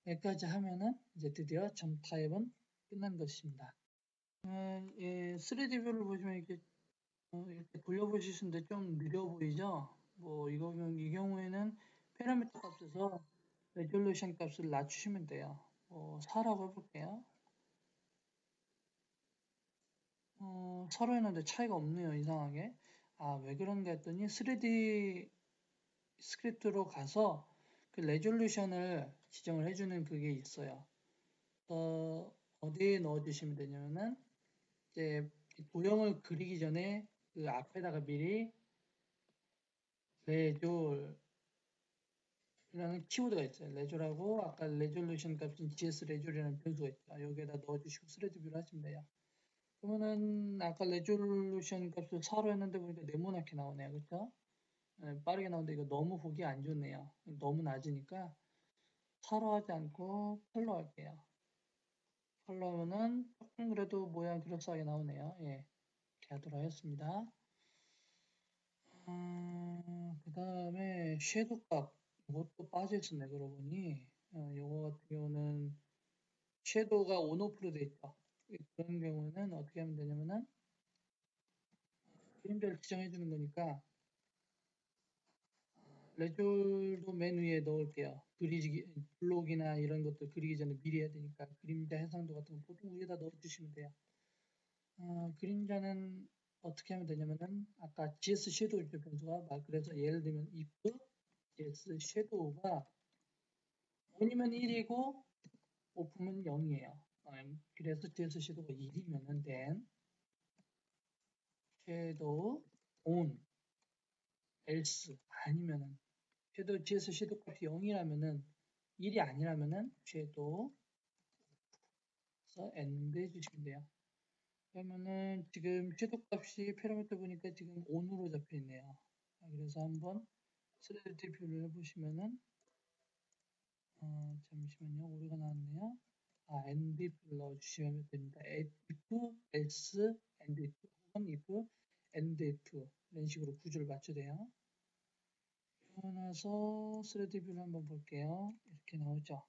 여기까지 하면은 이제 드디어 점 타입은 끝난 것입니다. 3D 뷰를 보시면 이렇게 돌려보실 수 있는데 좀 느려 보이죠? 이 경우에는 파라미터 값에서 레졸루션 값을 낮추시면 돼요. 4라고 해볼게요. 4로 했는데 차이가 없네요, 이상하게. 왜 그런가 했더니 3D 스크립트로 가서 그 레졸루션을 지정을 해주는 그게 있어요. 어디에 넣어주시면 되냐면은 이제 도형을 그리기 전에 그 앞에다가 미리 레졸이라는 키워드가 있어요. 레졸하고 아까 레졸루션 값인 GS 레졸이라는 변수가 있죠. 여기에다 넣어주시고 스레드 뷰를 하시면 돼요. 그러면은 아까 레졸루션 값을 4로 했는데 보니까 네모나게 나오네요. 그렇죠? 빠르게 나오는데 이거 너무 보기 안 좋네요. 너무 낮으니까 4로 하지 않고 8로 할게요. 8로 하면은 조금 그래도 모양 그럴싸하게 나오네요. 예, 이렇게 하도록 하겠습니다. 그 다음에 섀도우 값 이것도 빠져있었네. 그러고 보니 이거 같은 경우는 섀도우가 온오프로 돼 있죠. 그런 경우는 어떻게 하면 되냐면은 그림자를 지정해 주는 거니까 레졸도 맨 위에 넣을게요. 그리기 블록이나 이런 것들 그리기 전에 미리 해야 되니까 그림자 해상도 같은 거 보통 위에다 넣어주시면 돼요. 그림자는 어떻게 하면 되냐면은 아까 GS 섀도우 있죠 변수가 그래서 예를 들면 if GS 섀도우가 5이면 1이고 오픈은 0이에요. 그래서 GS 섀도우가 1이면은 then 섀도우 on else 아니면은 섀도우 GS 섀도우 값이 0이라면은 1이 아니라면은 섀도우 end 해주시면 돼요. 그러면은 지금 섀도우 값이 패러미터 보니까 지금 on으로 잡혀 있네요. 그래서 한번 스레드 뷰를 해보시면은 잠시만요. 오류가 나왔네요. and if를 넣어주시면 됩니다. if, else, and if 혹은 if, and if 이런 식으로 구조를 맞춰돼요. 그러고 나서 스레드 뷰를 한번 볼게요. 이렇게 나오죠.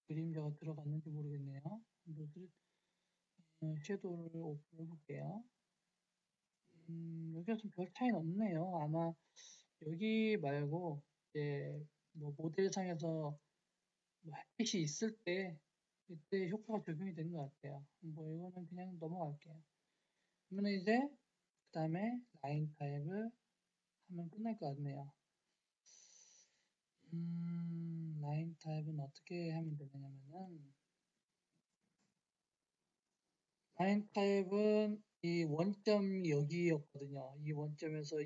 그림자가 들어갔는지 모르겠네요. 섀도우를 오픈해 볼게요. 여기서 별 차이는 없네요. 아마 여기 말고 이제 뭐 모델상에서 뭐 햇빛이 있을 때 그때 효과가 적용이 되는 것 같아요. 뭐 이거는 그냥 넘어갈게요. 그러면 이제 그 다음에 라인 타입을 하면 끝날 것 같네요. 라인 타입은 어떻게 하면 되냐면은 라인 타입은 이 원점이 여기였거든요. 이 원점에서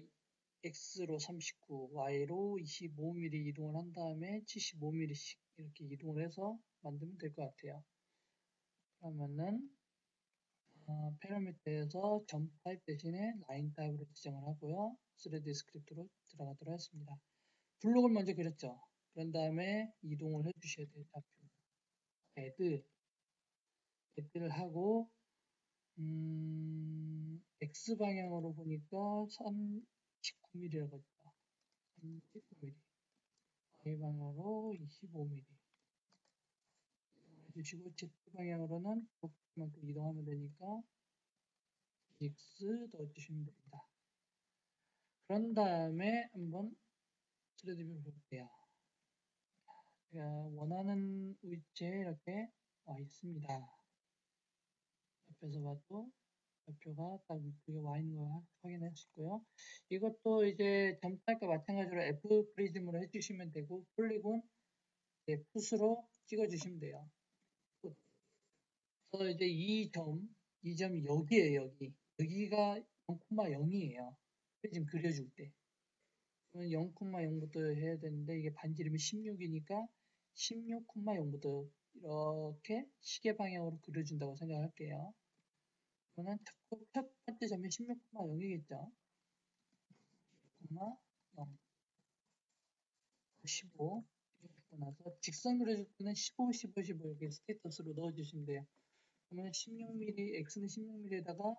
X로 39, Y로 25mm 이동을 한 다음에 75mm씩 이렇게 이동을 해서 만들면 될 것 같아요. 그러면은 패러미터에서 점 타입 대신에 라인 타입으로 지정을 하고요. 3D 스크립트로 들어가도록 하겠습니다. 블록을 먼저 그렸죠. 그런 다음에 이동을 해주셔야 돼요. 좌표. add를 하고 X 방향으로 보니까 39mm라고 했죠. 39mm. Y 방향으로 25mm. 해주시고 Z 방향으로는 그만큼 이동하면 되니까 X 넣어주시면 됩니다. 그런 다음에 한번 3D 뷰를 볼게요. 제가 원하는 위치에 이렇게 와 있습니다. 옆에서 봐도 좌표가 딱 위쪽에 와 있는 걸 확인할 수 있고요. 이것도 이제 점탈과 마찬가지로 F 프리즘으로 해주시면 되고 폴리곤 풋으로 찍어주시면 돼요. 그래서 이제 이 점이 여기에요. 여기가 0,0이에요. 프리즘 그려줄 때. 그러면 0,0부터 해야 되는데 이게 반지 이름이 16이니까 16,0부터 이렇게 시계 방향으로 그려준다고 생각할게요. 그러면 첫 번째 점이 16,0이겠죠. 0, 15 주고 나서 직선 그려줄 때는 15, 15, 15 이렇게 스테이터스로 넣어주시면 돼요. 그러면 16mm, X는 16mm에다가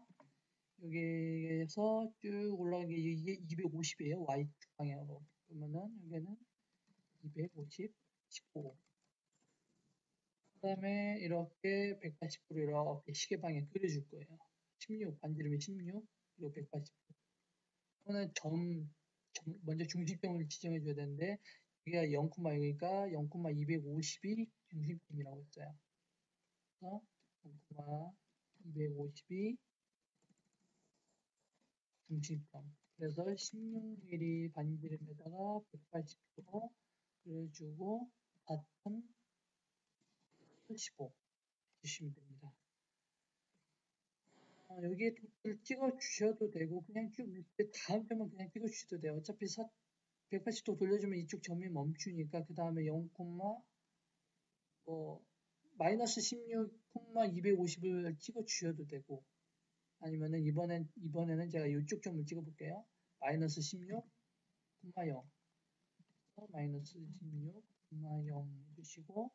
여기에서 쭉 올라간 게 이게 250이에요. Y축 방향으로. 그러면은 여기는 250, 15. 그 다음에 이렇게 180도로 이렇게 시계 방향 그려줄 거예요. 16, 반지름이 16, 그리고 180도. 그러면 먼저 중심점을 지정해 줘야 되는데, 여기가 0,0이니까 0,250이 중심점이라고 했어요. 그래서 0,250이 중심점. 그래서 16mm 반지름에다가 180도 그려주고, 같은 15 주시면 됩니다. 여기에 도트를 찍어 주셔도 되고 그냥 쭉 밑에 다음 점은 그냥 찍어 주셔도 돼요. 어차피 180도 돌려주면 이쪽 점이 멈추니까 그 다음에 0, 뭐 마이너스 16,250을 찍어 주셔도 되고, 아니면은 이번에는 제가 이쪽 점을 찍어 볼게요. 마이너스 16,0 마이너스 16,0 해주시고,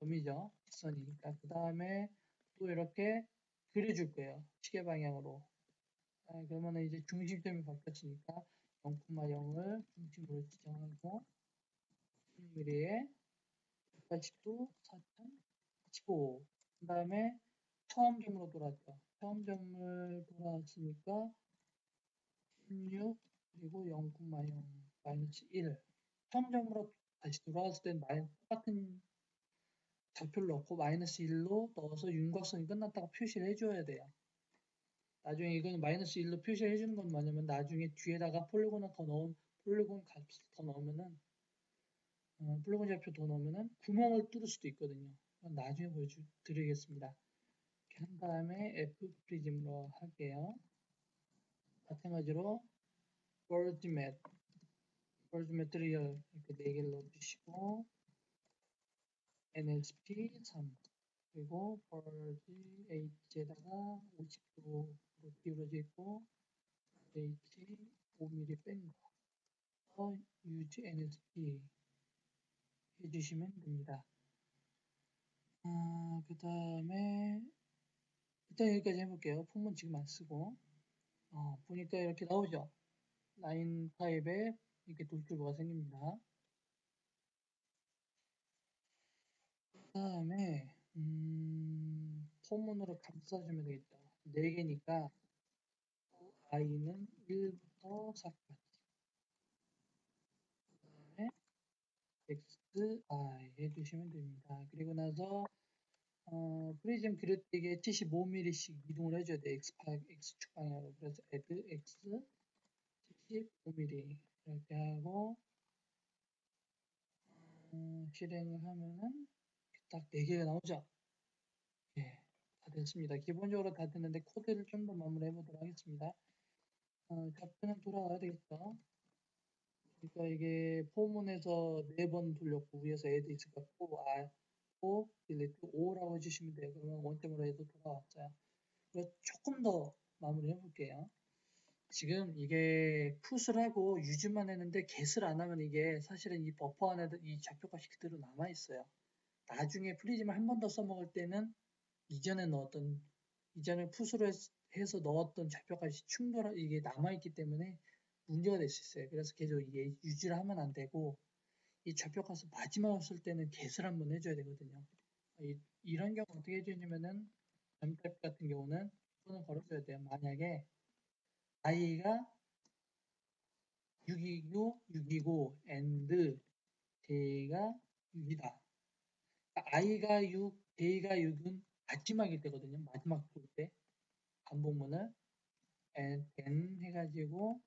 점이죠. 직선이니까. 그 다음에 또 이렇게 그려줄 거예요. 시계 방향으로. 그러면은 이제 중심점이 바뀌었으니까 0,0을 중심으로 지정하고 16mm에 180도 4,015. 그 다음에 처음 점으로 돌아왔죠. 처음 점을 돌아왔으니까 16 그리고 0,0 마이너스 1. 처음 점으로 다시 돌아왔을 땐 똑같은 좌표를 넣고 마이너스 1로 넣어서 윤곽선이 끝났다고 표시를 해줘야 돼요. 나중에 이건 마이너스 1로 표시를 해주는 건 뭐냐면 나중에 뒤에다가 폴리곤을 더 폴리곤 값을 더 넣으면은 폴리곤 좌표 더 넣으면은 구멍을 뚫을 수도 있거든요. 그건 나중에 보여드리겠습니다. 이렇게 한 다음에 F 프리즘으로 할게요. 마찬가지로 월드 매트리얼 이렇게 4개를 넣어주시고 NSP 3 그리고 벌즈 H에다가 50도로 기울어져 있고 H 5mm 뺀 거 use NSP 해주시면 됩니다. 그 다음에 일단 여기까지 해볼게요. 폼은 지금 안 쓰고 보니까 이렇게 나오죠. 라인 타입에 이렇게 돌출부가 생깁니다. 그 다음에 포문으로 감싸주면 되겠죠. 4개니까 i는 1부터 4까지 그 다음에 xi 해주시면 됩니다. 그리고 나서 프리즘 그릴 때 이게 75mm씩 이동을 해줘야 돼요. x축 방향으로. 그래서 add x 75mm 이렇게 하고 실행을 하면은 딱 4개가 나오죠. 예, 다 됐습니다. 기본적으로 다 됐는데 코드를 좀 더 마무리해 보도록 하겠습니다. 좌표는 돌아와야 되겠죠. 그러니까 이게 포문에서 4번 돌렸고 위에서 add x가 4, delete 5라고 해주시면 돼요. 그러면 원점으로 해도 돌아왔어요. 그래서 조금 더 마무리 해볼게요. 지금 이게 풋을 하고 유즈만 했는데 get을 안 하면 이게 사실은 이 버퍼 안에도 이 좌표값이 그대로 남아있어요. 나중에 프리즘을 한 번 더 써먹을 때는 이전에 풋으로 해서 넣었던 좌표값이 이게 남아있기 때문에 문제가 될 수 있어요. 그래서 계속 이게 유지를 하면 안 되고 이 좌표값을 마지막으로 쓸 때는 get을 한번 해줘야 되거든요. 이런 경우 어떻게 해주냐면은 점탭 같은 경우는 이거는 걸어줘야 돼요. 만약에 i가 6이고 6이고 and day가 6이다. i가 6, day가 6은 마지막일 때거든요. 마지막 볼 때 반복문을 and 해가지고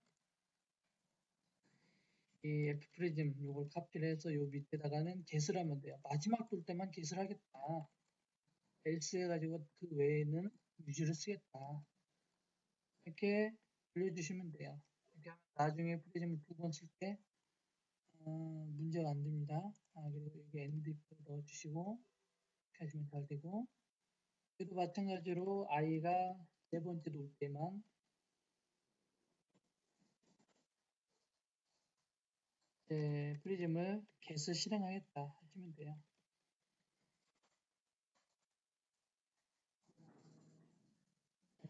이 F 프리즘 요걸 카피를 해서 요 밑에다가는 get을 하면 돼요. 마지막 돌 때만 get을 하겠다. else 해가지고 그 외에는 유지를 쓰겠다. 이렇게 돌려주시면 돼요. 이렇게 하면 나중에 프리즘을 2번 쓸 때 문제가 안 됩니다. 그리고 여기 end if 넣어주시고 이렇게 하시면 잘 되고 그래도 마찬가지로 i가 4번째 돌 때만 프리즘을 get을 실행하겠다 하시면 돼요.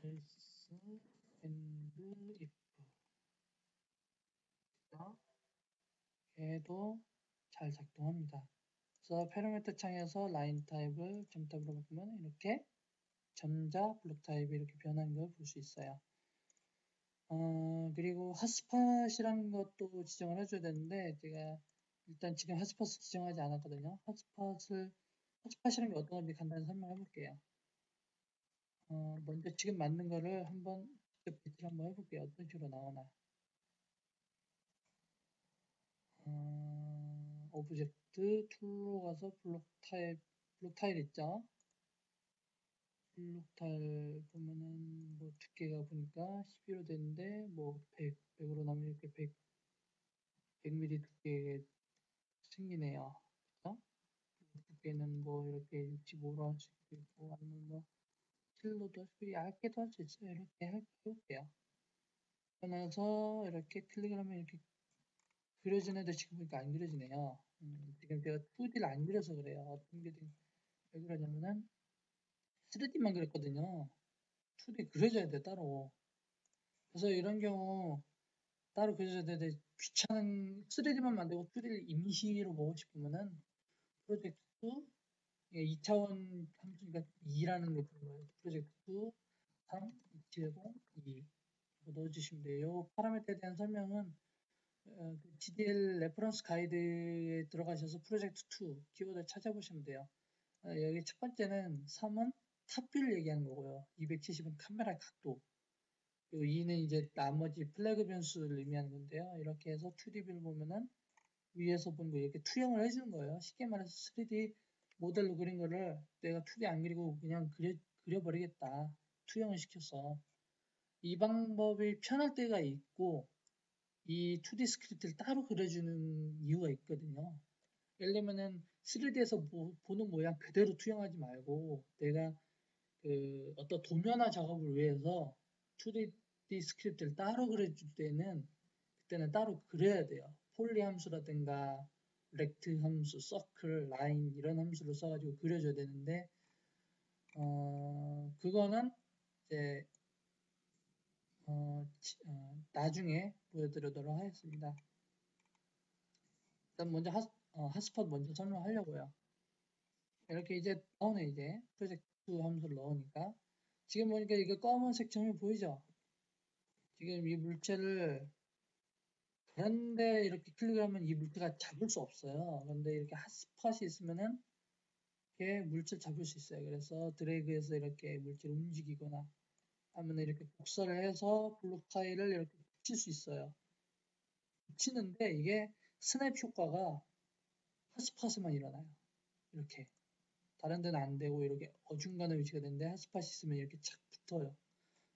else and if 얘도 잘 작동합니다. 그래서 패러미터 창에서 라인 타입을 점 타입으로 바꾸면 이렇게 점자 블록 타입이 이렇게 변하는 걸 볼 수 있어요. 그리고 핫스팟이라는 것도 지정을 해줘야 되는데 제가 일단 지금 핫스팟을 지정하지 않았거든요. 핫스팟이라는 게 어떤 건지 간단히 설명해 볼게요. 먼저 지금 만든 거를 한번 직접 배치를 한번 해볼게요. 어떤 식으로 나오나. 오브젝트 툴로 가서 블록 타일 있죠? 블록 타일 보면은 뭐 두께가 보니까 12로 되는데 뭐 100으로 나면 이렇게 100mm 두께 생기네요. 그죠? 얇게는 뭐 이렇게 65로 할 수도 있고 아니면 뭐 7로도 할 수 있고 얇게도 할 수 있어요. 이렇게 해볼게요. 그러면서 이렇게 클릭을 하면 이렇게 그려지는데 지금 보니까 안 그려지네요. 지금 제가 2D를 안 그려서 그래요. 어떤 게 왜 그러냐면은 3D만 그렸거든요. 2D 그려줘야 돼 따로. 그래서 이런 경우 따로 그려줘야 되는데 귀찮은 3D만 만들고 2D를 임시로 보고 싶으면은 프로젝트 2차원 함수니까 2라는 걸 부른 거예요. 프로젝트 3, 270, 2 넣어주시면 돼요. 파라미터에 대한 설명은 GDL 레퍼런스 가이드에 들어가셔서 프로젝트 2 키워드 찾아보시면 돼요. 여기 첫 번째는 3은 탑뷰를 얘기하는 거고요. 270은 카메라 각도. 그리고 2는 이제 나머지 플래그 변수를 의미하는 건데요. 이렇게 해서 2D뷰를 보면은 위에서 본 거 이렇게 투영을 해주는 거예요. 쉽게 말해서 3D 모델로 그린 거를 내가 2D 안 그리고 그냥 그려버리겠다. 투영을 시켜서. 이 방법이 편할 때가 있고 이 2D 스크립트를 따로 그려주는 이유가 있거든요. 예를 들면은 3D에서 보는 모양 그대로 투영하지 말고 내가 그 어떤 도면화 작업을 위해서 2D 스크립트를 따로 그려줄 때는 그때는 따로 그려야 돼요. 폴리 함수라든가 렉트 함수, 서클, 라인 이런 함수를 써가지고 그려줘야 되는데 그거는 이제 나중에 보여드리도록 하겠습니다. 일단 먼저 핫스팟 먼저 설명하려고요. 이렇게 이제 나오네 이제 프로젝트 함수를 넣으니까 지금 보니까 이게 검은색 점이 보이죠? 지금 이 물체를 그런데 이렇게 클릭을 하면 이 물체가 잡을 수 없어요. 그런데 이렇게 핫스팟이 있으면은 이렇게 물체를 잡을 수 있어요. 그래서 드래그해서 이렇게 물체를 움직이거나 하면 이렇게 복사를 해서 블록 파일을 이렇게 붙일 수 있어요. 붙이는데 이게 스냅 효과가 핫스팟에만 일어나요. 이렇게. 다른 데는 안 되고 이렇게 어중간한 위치가 되는데 핫스팟이 있으면 이렇게 착 붙어요.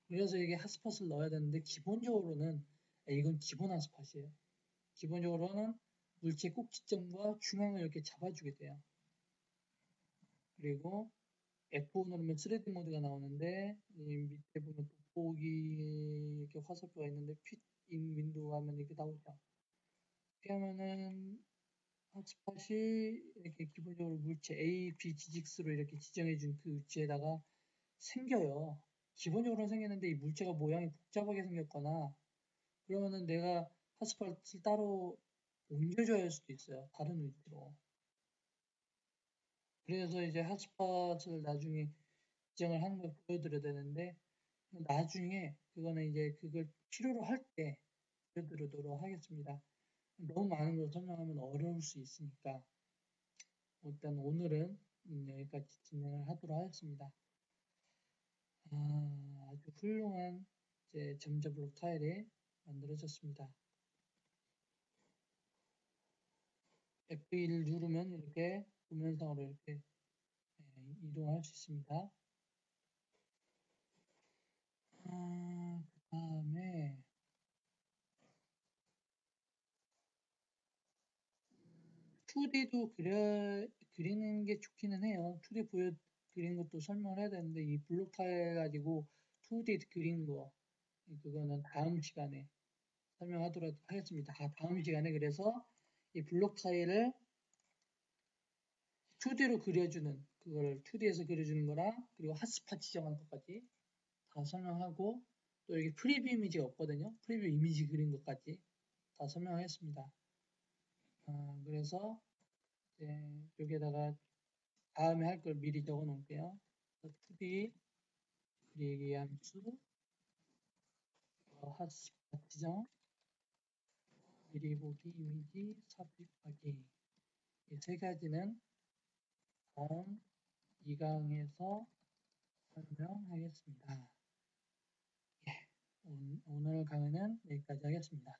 그래서 이게 핫스팟을 넣어야 되는데 기본적으로는 이건 기본 핫스팟이에요. 기본적으로는 물체 꼭지점과 중앙을 이렇게 잡아주게 돼요. 그리고 F5 누르면 3D 모드가 나오는데 이 밑에 보면 돋보기 이렇게 화살표가 있는데 핏 인 윈도우 하면 이렇게 나오죠. 이렇게 하면은 핫스팟이 이렇게 기본적으로 물체 A, B 지직수로 이렇게 지정해준 그 위치에다가 생겨요. 기본적으로 생겼는데 이 물체가 모양이 복잡하게 생겼거나 그러면은 내가 핫스팟을 따로 옮겨줘야 할 수도 있어요. 다른 위치로. 그래서 이제 핫스팟을 나중에 지정을 하는 걸 보여드려야 되는데 나중에 그거는 이제 그걸 필요로 할 때 보여드리도록 하겠습니다. 너무 많은 걸 설명하면 어려울 수 있으니까 일단 오늘은 여기까지 진행을 하도록 하겠습니다. 아주 훌륭한 이제 점자 블록 타일이 만들어졌습니다. F1을 누르면 이렇게 도면상으로 이렇게 이동할 수 있습니다. 그 다음에 2D도 그리는 게 좋기는 해요. 2D 그리는 것도 설명을 해야 되는데 이 블록 타일 가지고 2D 그린 거 그거는 다음 시간에 설명하도록 하겠습니다. 다음 시간에 그래서 이 블록 타일을 2D로 그려주는 그걸 2D에서 그려주는 거랑 그리고 핫스팟 지정하는 것까지 다 설명하고 또 여기 프리뷰 이미지가 없거든요. 프리뷰 이미지 그린 것까지 다 설명하겠습니다. 그래서 이제 여기에다가 다음에 할 걸 미리 적어 놓을게요. 2D 그리기 함수 핫스팟 지정 미리 보기 이미지 삽입하기 이 세 가지는 다음 2강에서 설명하겠습니다. 예, 오늘 강의는 여기까지 하겠습니다.